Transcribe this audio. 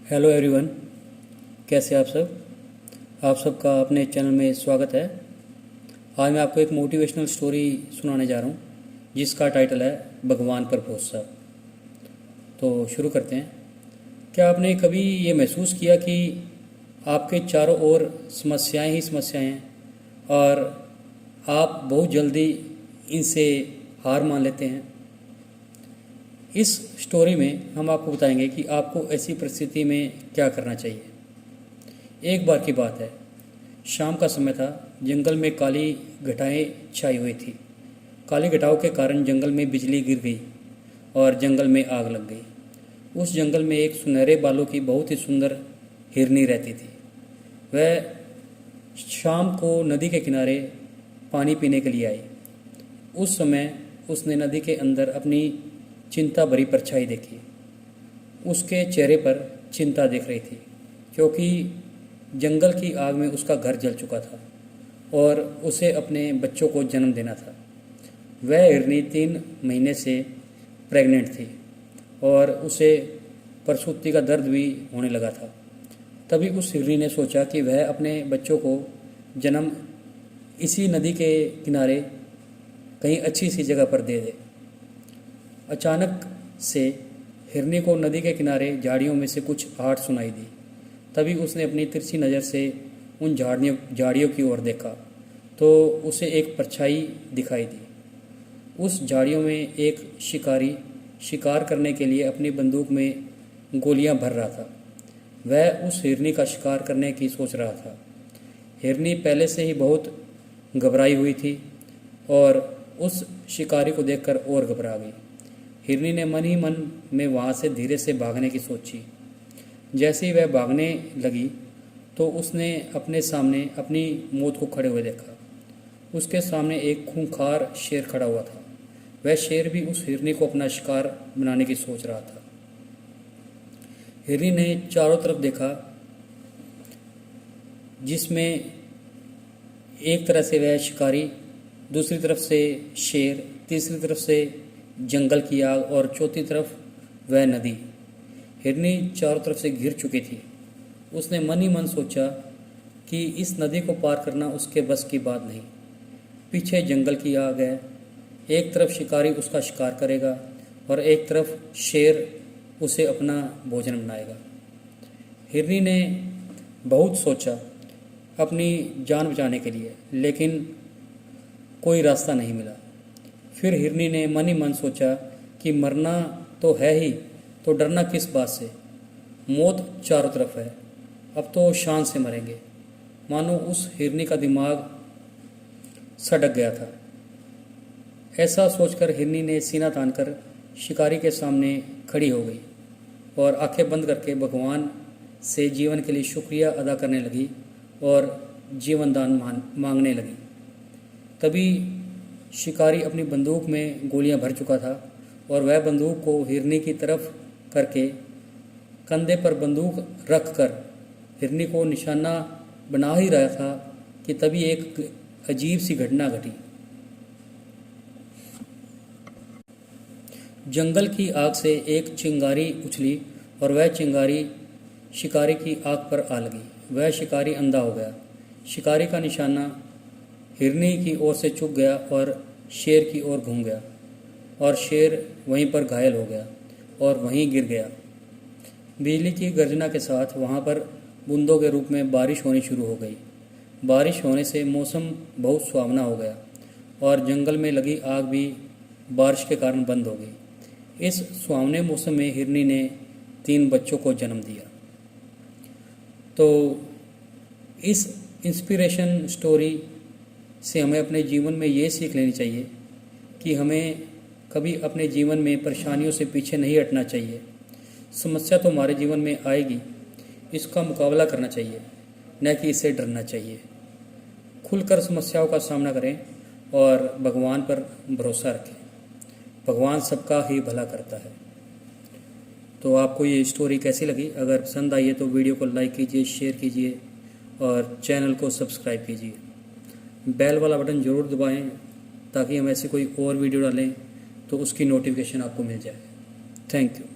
Hello everyone, कैसे आप सब। आप सबका अपने चैनल में स्वागत है। आज मैं आपको एक मोटिवेशनल स्टोरी सुनाने जा रहा हूँ जिसका टाइटल है भगवान पर भरोसा। तो शुरू करते हैं। क्या आपने कभी ये महसूस किया कि आपके चारों ओर समस्याएं ही समस्याएं हैं और आप बहुत जल्दी इनसे हार मान लेते हैं। इस स्टोरी में हम आपको बताएंगे कि आपको ऐसी परिस्थिति में क्या करना चाहिए। एक बार की बात है, शाम का समय था। जंगल में काली घटाएं छाई हुई थी। काली घटाओं के कारण जंगल में बिजली गिर गई और जंगल में आग लग गई। उस जंगल में एक सुनहरे बालों की बहुत ही सुंदर हिरनी रहती थी। वह शाम को नदी के किनारे पानी पीने के लिए आई। उस समय उसने नदी के अंदर अपनी चिंता भरी परछाई देखी। उसके चेहरे पर चिंता दिख रही थी क्योंकि जंगल की आग में उसका घर जल चुका था और उसे अपने बच्चों को जन्म देना था। वह हिरनी 3 महीने से प्रेग्नेंट थी और उसे प्रसूति का दर्द भी होने लगा था। तभी उस हिरनी ने सोचा कि वह अपने बच्चों को जन्म इसी नदी के किनारे कहीं अच्छी सी जगह पर दे दे। अचानक से हिरनी को नदी के किनारे झाड़ियों में से कुछ आहट सुनाई दी। तभी उसने अपनी तिरछी नज़र से उन झाड़ियों की ओर देखा तो उसे एक परछाई दिखाई दी। उस झाड़ियों में एक शिकारी शिकार करने के लिए अपनी बंदूक में गोलियां भर रहा था। वह उस हिरनी का शिकार करने की सोच रहा था। हिरनी पहले से ही बहुत घबराई हुई थी और उस शिकारी को देखकर और घबरा गई। हिरनी ने मन ही मन में वहाँ से धीरे से भागने की सोची। जैसे ही वह भागने लगी तो उसने अपने सामने अपनी मौत को खड़े हुए देखा। उसके सामने एक खूंखार शेर खड़ा हुआ था। वह शेर भी उस हिरनी को अपना शिकार बनाने की सोच रहा था। हिरनी ने चारों तरफ देखा, जिसमें एक तरफ से वह शिकारी, दूसरी तरफ से शेर, तीसरी तरफ से जंगल की आग और चौथी तरफ वह नदी। हिरनी चारों तरफ से घिर चुकी थी। उसने मन ही मन सोचा कि इस नदी को पार करना उसके बस की बात नहीं। पीछे जंगल की आग है, एक तरफ शिकारी उसका शिकार करेगा और एक तरफ शेर उसे अपना भोजन बनाएगा। हिरनी ने बहुत सोचा अपनी जान बचाने के लिए, लेकिन कोई रास्ता नहीं मिला। फिर हिरनी ने मन ही मन सोचा कि मरना तो है ही, तो डरना किस बात से। मौत चारों तरफ है, अब तो शान से मरेंगे। मानो उस हिरनी का दिमाग सटक गया था। ऐसा सोचकर हिरनी ने सीना तानकर शिकारी के सामने खड़ी हो गई और आंखें बंद करके भगवान से जीवन के लिए शुक्रिया अदा करने लगी और जीवन दान मांगने लगी। तभी शिकारी अपनी बंदूक में गोलियां भर चुका था और वह बंदूक को हिरनी की तरफ करके कंधे पर बंदूक रखकर हिरनी को निशाना बना ही रहा था कि तभी एक अजीब सी घटना घटी। जंगल की आग से एक चिंगारी उछली और वह चिंगारी शिकारी की आंख पर आ लगी। वह शिकारी अंधा हो गया। शिकारी का निशाना हिरनी की ओर से चूक गया और शेर की ओर घूम गया और शेर वहीं पर घायल हो गया और वहीं गिर गया। बिजली की गर्जना के साथ वहाँ पर बूंदों के रूप में बारिश होनी शुरू हो गई। बारिश होने से मौसम बहुत सुहावना हो गया और जंगल में लगी आग भी बारिश के कारण बंद हो गई। इस सुहावने मौसम में हिरनी ने 3 बच्चों को जन्म दिया। तो इस इंस्पिरेशन स्टोरी से हमें अपने जीवन में ये सीख लेनी चाहिए कि हमें कभी अपने जीवन में परेशानियों से पीछे नहीं हटना चाहिए। समस्या तो हमारे जीवन में आएगी, इसका मुकाबला करना चाहिए, न कि इससे डरना चाहिए। खुलकर समस्याओं का सामना करें और भगवान पर भरोसा रखें। भगवान सबका ही भला करता है। तो आपको ये स्टोरी कैसी लगी? अगर पसंद आई है तो वीडियो को लाइक कीजिए, शेयर कीजिए और चैनल को सब्सक्राइब कीजिए। बेल वाला बटन ज़रूर दबाएं ताकि हम ऐसी कोई और वीडियो डालें तो उसकी नोटिफिकेशन आपको मिल जाए। Thank you.